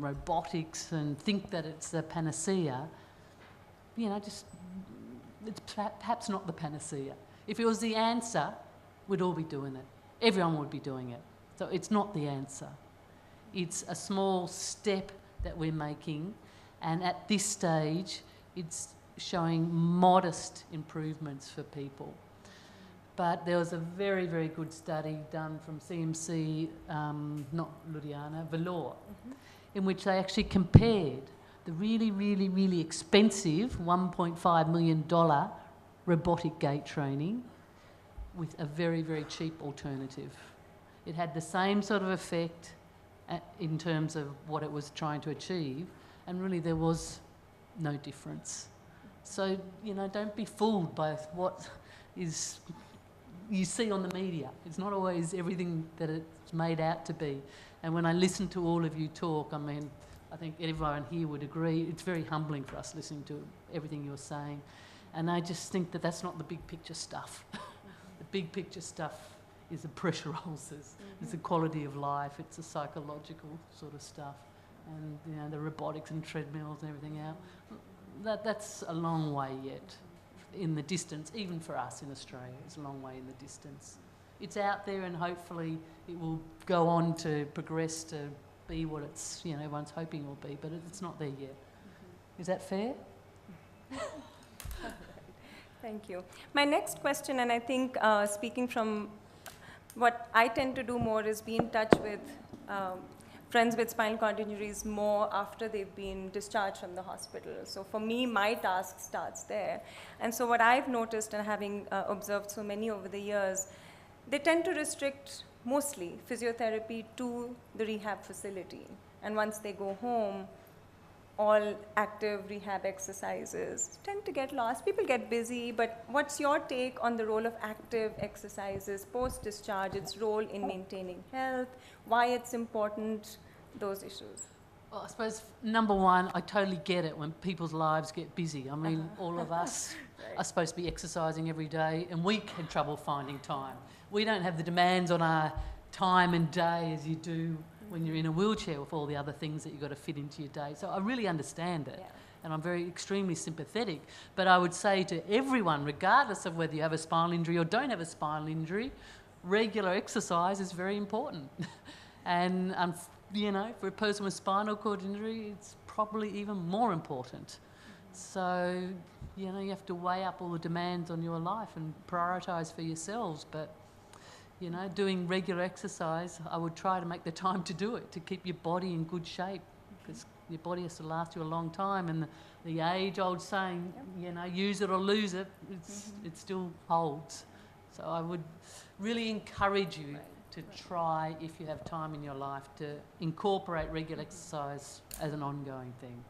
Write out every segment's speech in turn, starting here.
robotics and think that it's the panacea, just it's perhaps not the panacea. If it was the answer, we'd all be doing it. Everyone would be doing it. So it's not the answer. It's a small step that we're making, and at this stage, it's showing modest improvements for people. But there was a very, very good study done from CMC, not Ludhiana, Vellore, in which they actually compared the really, really, really expensive $1.5 million robotic gait training with a very, very cheap alternative. It had the same sort of effect in terms of what it was trying to achieve, and really there was no difference. So, don't be fooled by what is you see on the media. It's not always everything that it's made out to be. And when I listen to all of you talk, I think everyone here would agree, it's very humbling for us listening to everything you're saying. And I just think that that's not the big picture stuff. The big picture stuff is the pressure ulcers, it's the quality of life, it's the psychological sort of stuff, and the robotics and treadmills and everything else. That's a long way yet in the distance, even for us in Australia. It's a long way in the distance. It's out there, and hopefully it will go on to progress to be what it's everyone's hoping it will be, but it's not there yet. Is that fair? Thank you. My next question, and I think speaking from what I tend to do more, is be in touch with friends with spinal cord injuries more after they've been discharged from the hospital. So for me, my task starts there. And so what I've noticed, and having observed so many over the years, they tend to restrict mostly physiotherapy to the rehab facility. And once they go home, all active rehab exercises tend to get lost. People get busy, but what's your take on the role of active exercises post-discharge, its role in maintaining health, why it's important, those issues? Well, I suppose, number one, I totally get it when people's lives get busy. All of us are supposed to be exercising every day, and we had trouble finding time. We don't have the demands on our time and day as you do when you're in a wheelchair with all the other things that you've got to fit into your day. So I really understand it, and I'm extremely sympathetic. But I would say to everyone, regardless of whether you have a spinal injury or don't have a spinal injury, regular exercise is very important. And, for a person with spinal cord injury, it's probably even more important. So, you have to weigh up all the demands on your life and prioritise for yourselves. But doing regular exercise, I would try to make the time to do it, to keep your body in good shape, because your body has to last you a long time. And the age-old saying, use it or lose it, it still holds. So I would really encourage you to try, if you have time in your life, to incorporate regular exercise as an ongoing thing.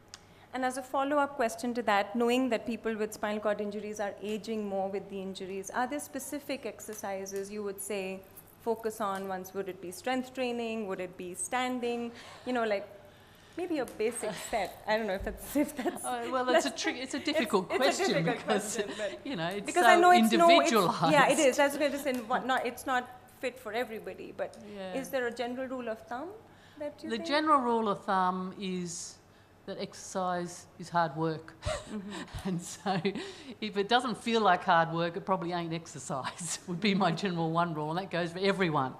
And as a follow-up question to that, knowing that people with spinal cord injuries are aging more with the injuries, are there specific exercises you would say focus on once? Would it be strength training? Would it be standing? Maybe a basic set. I don't know if that's. Well, it's a difficult question because it's because so I know individualised. It is. That's what it is. It's not fit for everybody. But is there a general rule of thumb that you think? The general rule of thumb is that exercise is hard work. And so if it doesn't feel like hard work, it probably ain't exercise, would be my general one rule, and that goes for everyone.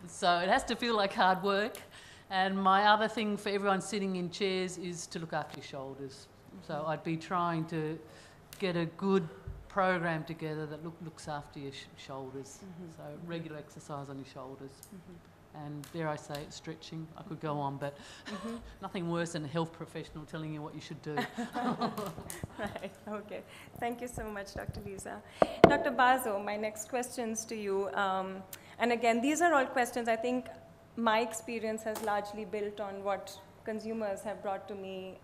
So it has to feel like hard work. And my other thing for everyone sitting in chairs is to look after your shoulders. So I'd be trying to get a good program together that looks after your shoulders. So regular exercise on your shoulders. And dare I say it, stretching. I could go on, but nothing worse than a health professional telling you what you should do. Right, okay. Thank you so much, Dr. Lisa. Dr. Bazo, my next questions to you. And again, these are all questions I think my experience has largely built on what consumers have brought to me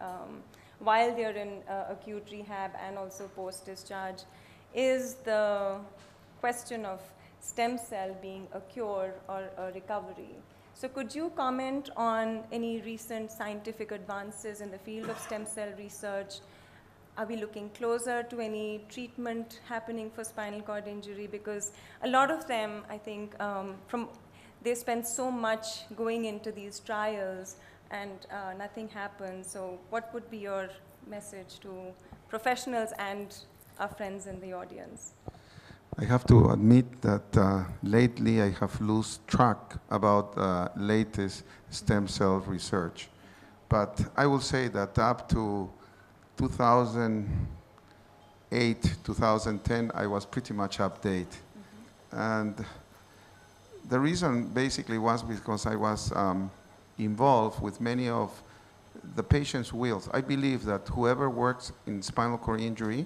while they're in acute rehab and also post-discharge, is the question of stem cell being a cure or a recovery. So could you comment on any recent scientific advances in the field of stem cell research? Are we looking closer to any treatment happening for spinal cord injury? Because a lot of them, I think, they spend so much going into these trials, and nothing happens. So what would be your message to professionals and our friends in the audience? I have to admit that lately I have lost track about latest stem cell research. But I will say that up to 2008, 2010, I was pretty much updated. And the reason basically was because I was involved with many of the patient's wills. I believe that whoever works in spinal cord injury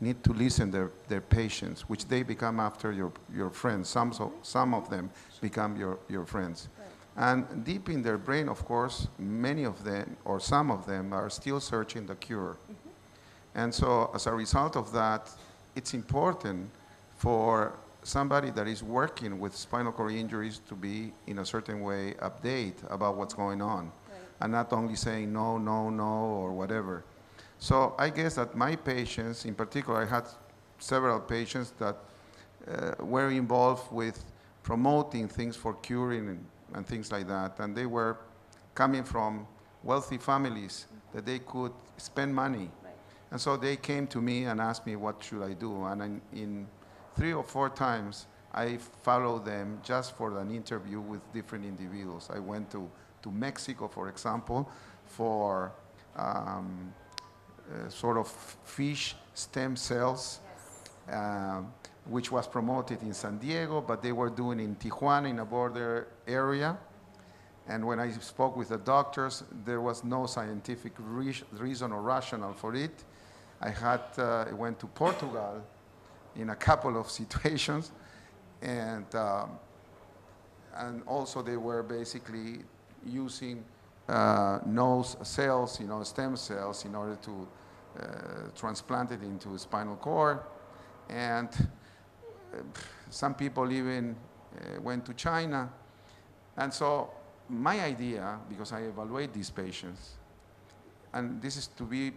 need to listen to their patients, which they become after your friends. Some of them become your friends. Right. And deep in their brain, of course, many of them, or some of them, are still searching the cure. And so as a result of that, it's important for somebody that is working with spinal cord injuries to be, in a certain way, update about what's going on. Right. And not only saying no, no, no, or whatever. So I guess that my patients, in particular, I had several patients that were involved with promoting things for curing and things like that. And they were coming from wealthy families that they could spend money. Right. And so they came to me and asked me, what should I do? And in 3 or 4 times, I followed them just for an interview with different individuals. I went to Mexico, for example, for sort of fish stem cells, which was promoted in San Diego, but they were doing in Tijuana, in a border area. And when I spoke with the doctors, there was no scientific reason or rationale for it. I went to Portugal in a couple of situations, and also they were basically using nose cells, stem cells, in order to transplant it into spinal cord. And some people even went to China. And so my idea, because I evaluate these patients, and this is to be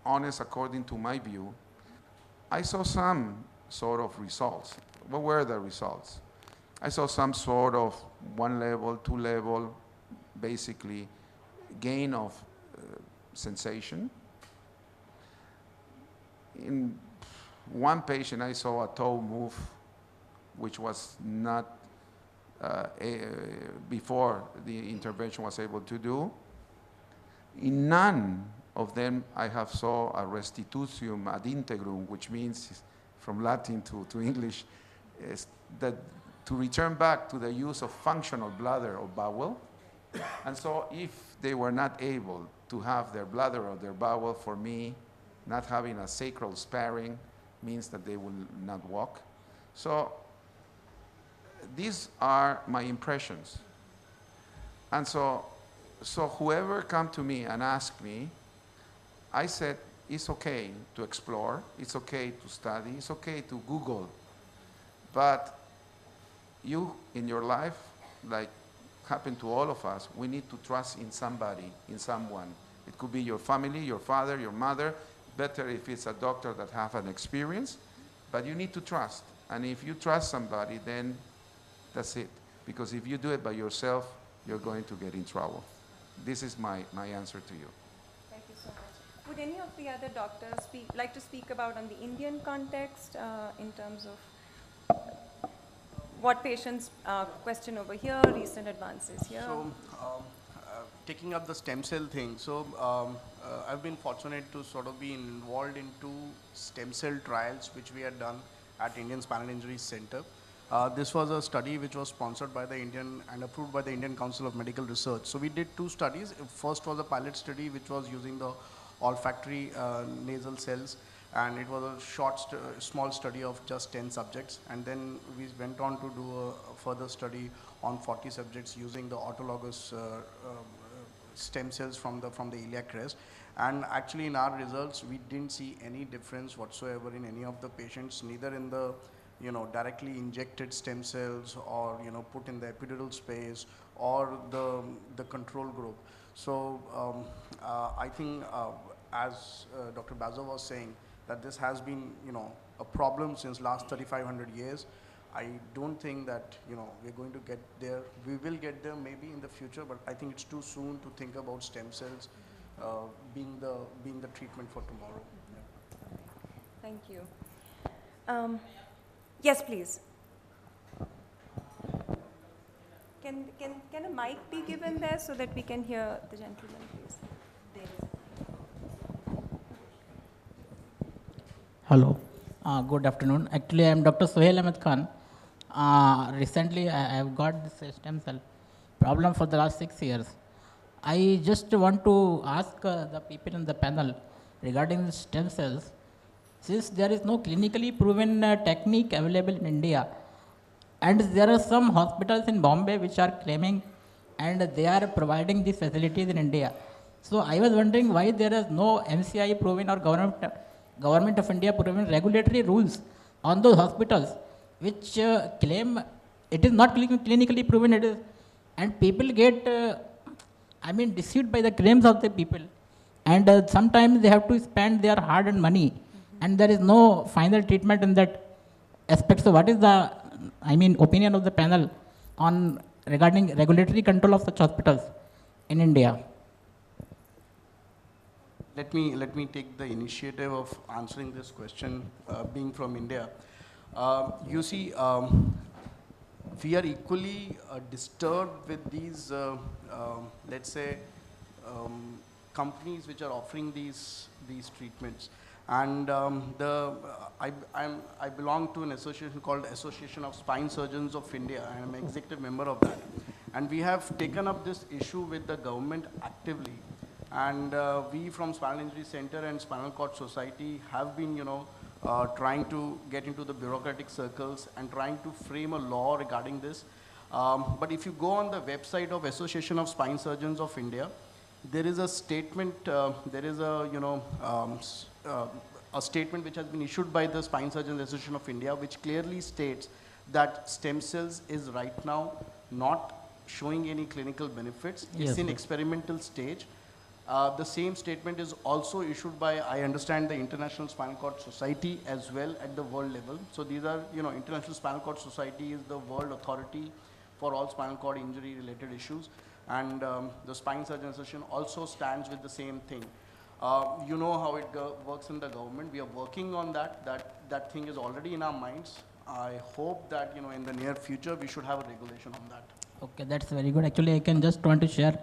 honest according to my view, I saw some sort of results. What were the results? I saw some sort of 1 level, 2 level, basically gain of sensation. In one patient, I saw a toe move, which was not before the intervention was able to do. In none of them, I have saw a restitutium ad integrum, which means, from Latin to English, is that to return back to the use of functional bladder or bowel. And so if they were not able to have their bladder or their bowel, for me, not having a sacral sparing means that they will not walk. So these are my impressions. And so whoever come to me and ask me, I said, it's okay to explore, it's okay to study, it's okay to Google. But you, in your life, like happened to all of us, we need to trust in somebody, in someone. It could be your family, your father, your mother. Better if it's a doctor that have an experience, but you need to trust. And if you trust somebody, then that's it. Because if you do it by yourself, you're going to get in trouble. This is my answer to you. Thank you so much. Would any of the other doctors like to speak about on the Indian context in terms of what patients question over here, recent advances here? So, taking up the stem cell thing, so I've been fortunate to sort of be involved in 2 stem cell trials which we had done at Indian Spinal Injury Center. This was a study which was sponsored by the Indian and approved by the Indian Council of Medical Research. So we did 2 studies. First was a pilot study which was using the olfactory nasal cells, and it was a small study of just 10 subjects. And then we went on to do a further study on 40 subjects using the autologous stem cells from the iliac crest. And actually in our results, we didn't see any difference whatsoever in any of the patients, neither in the directly injected stem cells or put in the epidural space or the control group. So I think as Dr. Bazo was saying, that this has been a problem since last 3,500 years. I don't think that, we're going to get there. We will get there maybe in the future, but I think it's too soon to think about stem cells being the treatment for tomorrow. Yeah. Thank you. Yes, please. Can a mic be given there so that we can hear the gentleman, please? There is. Hello. Good afternoon. Actually, I am Dr. Sohail Ahmed Khan. Recently, I have got this stem cell problem for the last 6 years. I just want to ask the people in the panel regarding the stem cells. Since there is no clinically proven technique available in India, and there are some hospitals in Bombay which are claiming and they are providing these facilities in India. So I was wondering why there is no MCI proven or government of India proven regulatory rules on those hospitals which claim it is not clinically proven, it is, and people get deceived by the claims of the people, and sometimes they have to spend their hard-earned money, and there is no final treatment in that aspect. So what is the opinion of the panel on regarding regulatory control of such hospitals in India? Let me take the initiative of answering this question, being from India. You see, we are equally disturbed with these, let's say, companies which are offering these treatments. And I belong to an association called Association of Spine Surgeons of India. I am an executive member of that. And we have taken up this issue with the government actively. And we from Spinal Injury Center and Spinal Cord Society have been, trying to get into the bureaucratic circles and trying to frame a law regarding this. But if you go on the website of Association of Spine Surgeons of India, there is a statement, there is a statement which has been issued by the Spine Surgeons Association of India, which clearly states that stem cells is right now not showing any clinical benefits. Yes, it's in sir. experimental stage. The same statement is also issued by, I understand, the International Spinal Cord Society as well at the world level. So these are, International Spinal Cord Society is the world authority for all spinal cord injury related issues. And the Spine Surgeon Association also stands with the same thing. You know how it works in the government. We are working on that. That thing is already in our minds. I hope that, in the near future, we should have a regulation on that. Okay, that's very good. Actually, I can just want to share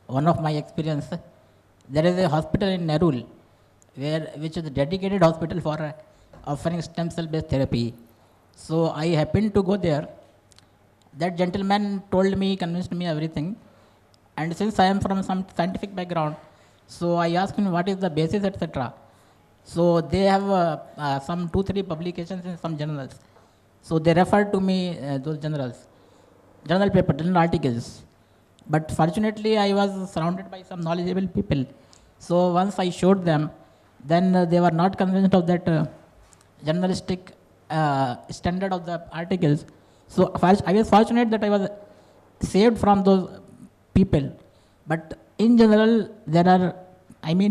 one of my experience. There is a hospital in Nerul, which is a dedicated hospital for offering stem cell based therapy. So I happened to go there. That gentleman told me, convinced me everything. And since I am from some scientific background, so I asked him what is the basis, etc. So they have some 2-3 publications in some journals. So they referred to me those journal articles. But fortunately, I was surrounded by some knowledgeable people. So once I showed them, then they were not convinced of that journalistic standard of the articles. So I was fortunate that I was saved from those people. But in general, there are,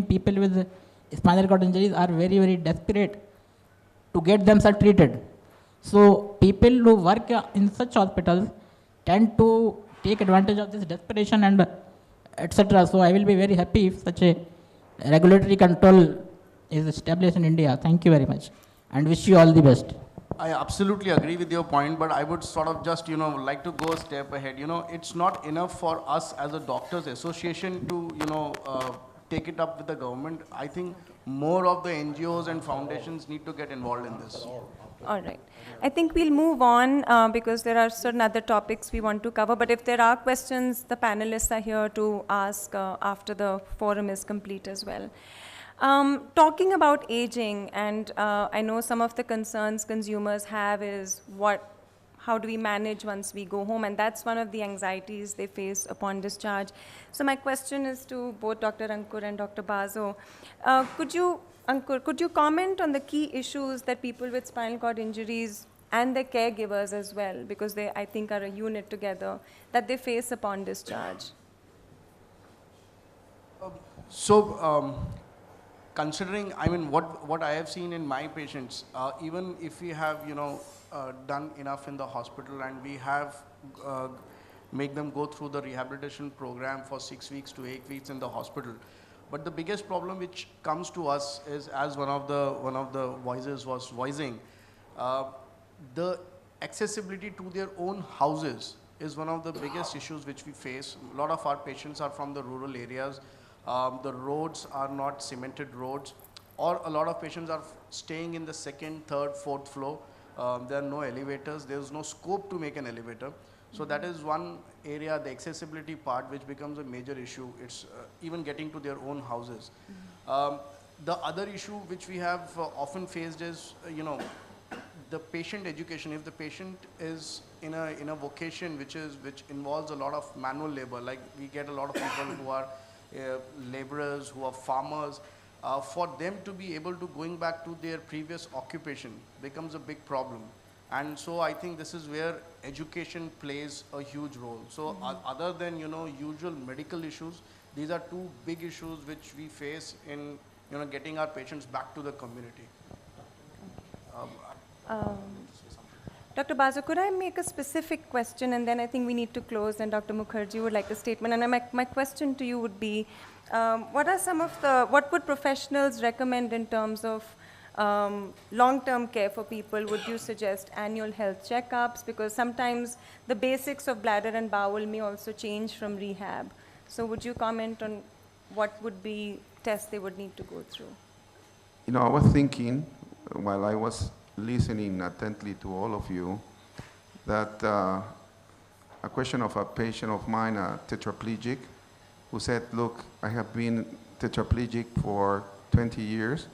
people with spinal cord injuries are very, very desperate to get themselves treated. So people who work in such hospitals tend to take advantage of this desperation and etc. So I will be very happy if such a regulatory control is established in India. Thank you very much and wish you all the best. I absolutely agree with your point, but I would sort of just, like to go a step ahead. It's not enough for us as a doctors association to, take it up with the government. I think more of the NGOs and foundations need to get involved in this. All right. I think we'll move on because there are certain other topics we want to cover. But if there are questions, the panelists are here to ask after the forum is complete as well. Talking about aging, and I know some of the concerns consumers have is how do we manage once we go home? And that's one of the anxieties they face upon discharge. So my question is to both Dr. Ankur and Dr. Bazo. Ankur, could you comment on the key issues that people with spinal cord injuries and their caregivers as well, because they, I think, are a unit together, that they face upon discharge? considering, I mean, what I have seen in my patients, even if we have, done enough in the hospital and we have make them go through the rehabilitation program for 6 weeks to 8 weeks in the hospital. But the biggest problem which comes to us is, as one of the voices was voicing, the accessibility to their own houses is one of the biggest issues which we face. A lot of our patients are from the rural areas. The roads are not cemented roads, or a lot of patients are staying in the second, third, fourth floor. There are no elevators. There is no scope to make an elevator. So that is one area, the accessibility part, which becomes a major issue. It's even getting to their own houses. The other issue which we have often faced is, the patient education. If the patient is in a vocation which involves a lot of manual labor, like we get a lot of people who are laborers, who are farmers, for them to be able to going back to their previous occupation becomes a big problem. And so I think this is where education plays a huge role. So other than, usual medical issues, these are two big issues which we face in, getting our patients back to the community. Dr. Basu, could I make a specific question, and then I think we need to close, and Dr. Mukherjee would like a statement. And my question to you would be, what would professionals recommend in terms of long-term care for people? Would you suggest annual health checkups? Because sometimes the basics of bladder and bowel may also change from rehab. So would you comment on what would be tests they would need to go through? I was thinking, while I was listening attentively to all of you, that a question of a patient of mine, a tetraplegic, who said, look, I have been tetraplegic for 20 years,